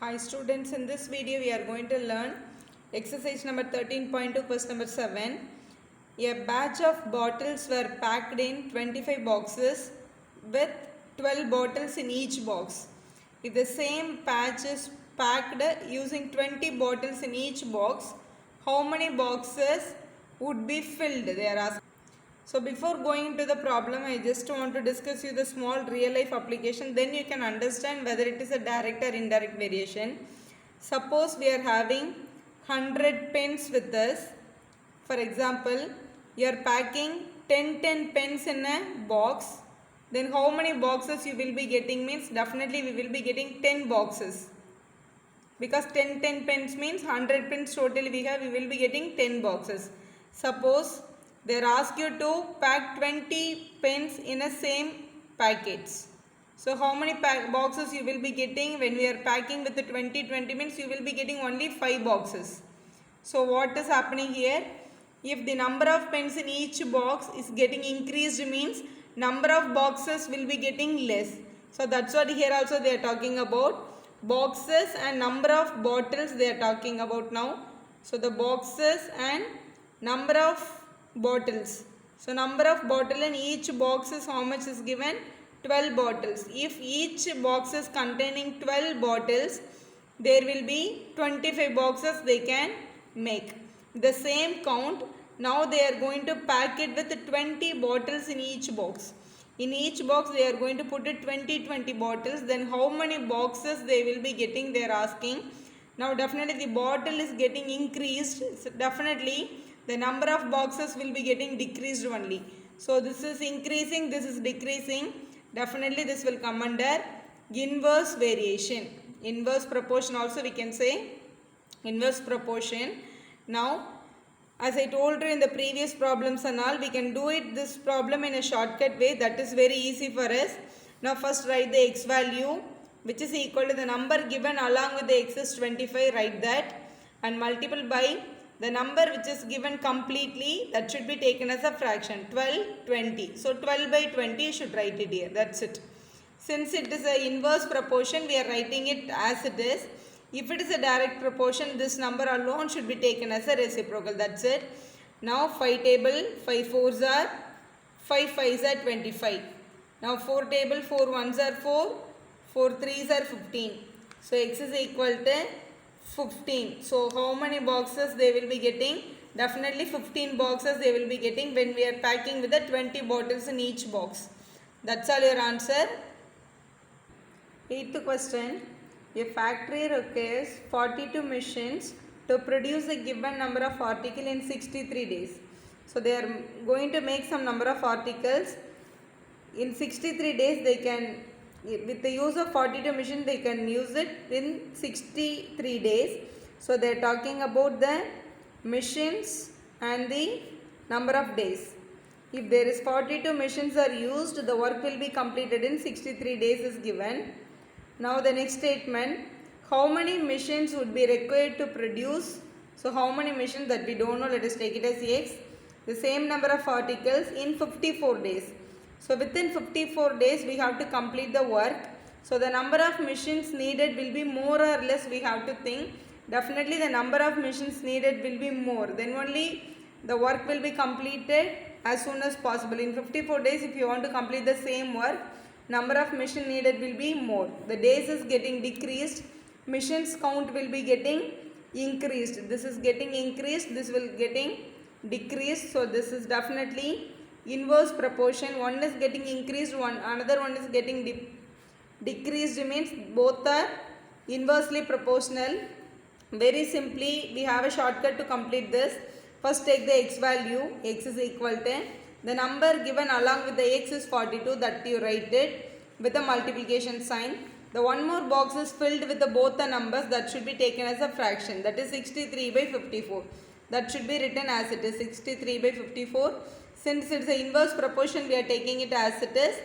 Hi students, in this video we are going to learn exercise number 13.2 question number 7. A batch of bottles were packed in 25 boxes with 12 bottles in each box. If the same batch is packed using 20 bottles in each box, how many boxes would be filled? They are asking. So before going into the problem, I just want to discuss you the small real life application. Then you can understand whether it is a direct or indirect variation. Suppose we are having 100 pens with us. For example, you are packing 10 pens in a box. Then how many boxes you will be getting means definitely we will be getting 10 boxes. Because 10 pens means 100 pens totally we will be getting 10 boxes. Suppose they ask you to pack 20 pens in a same packets. So how many boxes you will be getting when we are packing with the 20 means you will be getting only 5 boxes. So what is happening here? If the number of pens in each box is getting increased means number of boxes will be getting less. So that's what here also they are talking about. Boxes and number of bottles they are talking about now. So the boxes and number of bottles. So number of bottle in each box is how much is given? 12 bottles. If each box is containing 12 bottles, there will be 25 boxes they can make. The same count, now they are going to pack it with 20 bottles in each box. In each box they are going to put it 20 bottles. Then how many boxes they will be getting, they are asking. Now definitely the bottle is getting increased. So definitely the number of boxes will be getting decreased only. So this is increasing, this is decreasing. Definitely this will come under inverse variation. Inverse proportion also we can say. Inverse proportion. Now as I told you in the previous problems and all, we can do it this problem in a shortcut way. That is very easy for us. Now first write the x value which is equal to the number given along with the x is 25. Write that and multiply by the number which is given completely, that should be taken as a fraction, 12, 20. So 12 by 20 you should write it here. That's it. Since it is an inverse proportion, we are writing it as it is. If it is a direct proportion, this number alone should be taken as a reciprocal. That's it. Now 5 table, 5 4s are, 5 5s are 25. Now 4 table, 4 1s are 4, 4 3s are 15. So x is equal to 15. So how many boxes they will be getting? Definitely 15 boxes they will be getting when we are packing with the 20 bottles in each box. That's all your answer. 8th question. A factory requires 42 machines to produce a given number of articles in 63 days. So they are going to make some number of articles. In 63 days they can, with the use of 42 machines they can use it in 63 days. So they are talking about the machines and the number of days. If there is 42 machines are used, the work will be completed in 63 days is given. Now the next statement, how many machines would be required to produce? So how many machines, that we don't know, let us take it as x. The same number of articles in 54 days. So within 54 days we have to complete the work. So the number of machines needed will be more or less, we have to think. Definitely the number of machines needed will be more. Then only the work will be completed as soon as possible. In 54 days if you want to complete the same work, number of machine needed will be more. The days is getting decreased, machines count will be getting increased. This is getting increased, this will getting decreased. So this is definitely inverse proportion. One is getting increased, another one is getting decreased, means both are inversely proportional. Very simply we have a shortcut to complete this. First take the x value, x is equal to the number given along with the x is 42, that you write it with a multiplication sign. The one more box is filled with both the numbers, that should be taken as a fraction, that is 63 by 54. That should be written as it is 63 by 54. Since it is an inverse proportion, we are taking it as it is.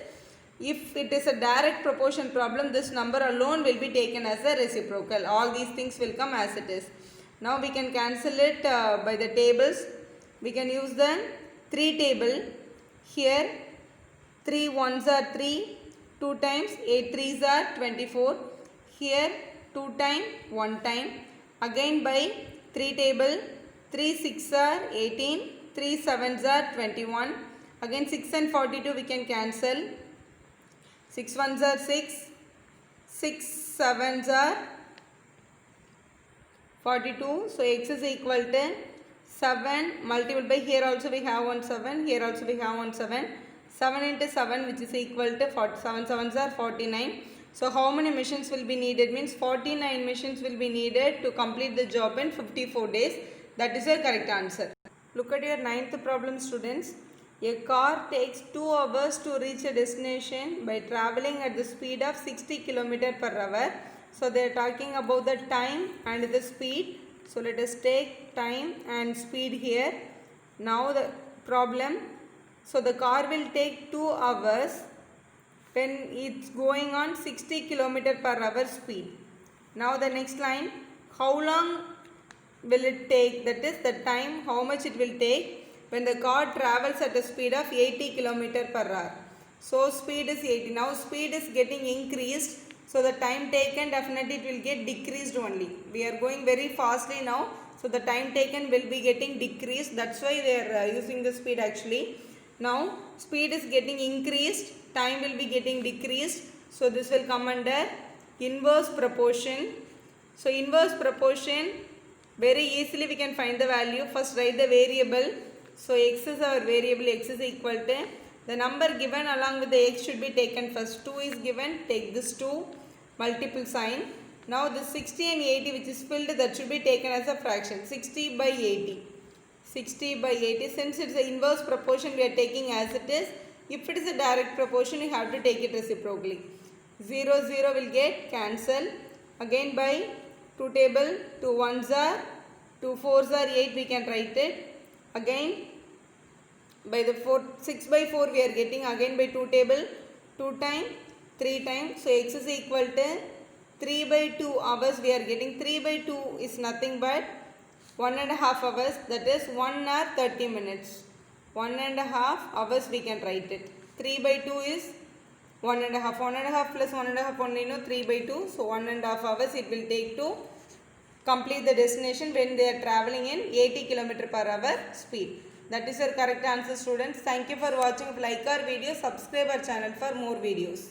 If it is a direct proportion problem, this number alone will be taken as a reciprocal. All these things will come as it is. Now we can cancel it by the tables. We can use the 3 table. Here 3 1s are 3, 2 times 8 3s are 24. Here 2 time 1 time, again by 3 table, 3 6 are 18, 3 7s are 21, again 6 and 42 we can cancel, 6 1s are 6, 6 7s are 42, so x is equal to 7 multiplied by, here also we have one 7, here also we have one 7, 7 into 7 which is equal to 47, 7s are 49. So how many machines will be needed means 49 machines will be needed to complete the job in 54 days. That is your correct answer. Look at your 9th problem, students. A car takes 2 hours to reach a destination by traveling at the speed of 60 km per hour. So they are talking about the time and the speed. So let us take time and speed here. Now the problem. So the car will take 2 hours when it's going on 60 km per hour speed. Now the next line, how long will it take, that is the time, how much it will take when the car travels at a speed of 80 km per hour. So speed is 80. Now speed is getting increased. So the time taken definitely it will get decreased only. We are going very fastly now. So the time taken will be getting decreased. That's why they are using the speed actually. Now speed is getting increased. Time will be getting decreased. So this will come under inverse proportion. So inverse proportion, very easily we can find the value. First write the variable. So x is our variable, x is equal to, the number given along with the x should be taken first. 2 is given, take this 2, multiple sign. Now this 60 and 80 which is filled, that should be taken as a fraction. 60 by 80. 60 by 80, since it's the inverse proportion we are taking as it is. If it is a direct proportion, you have to take it reciprocally. 0 0 will get cancelled. Again by 2 table, 2 1s are, 2 4s are 8, we can write it. Again by the 6 by 4 we are getting, again by 2 table, 2 time 3 times. So x is equal to 3 by 2 hours we are getting. 3 by 2 is nothing but 1.5 hours, that is 1 hour 30 minutes. 1.5 hours we can write it. 3 by 2 is 1.5. 1.5 plus 1.5 only, 3 by 2. So 1.5 hours it will take to complete the destination when they are traveling in 80 km per hour speed. That is your correct answer, students. Thank you for watching. If you like our video, subscribe our channel for more videos.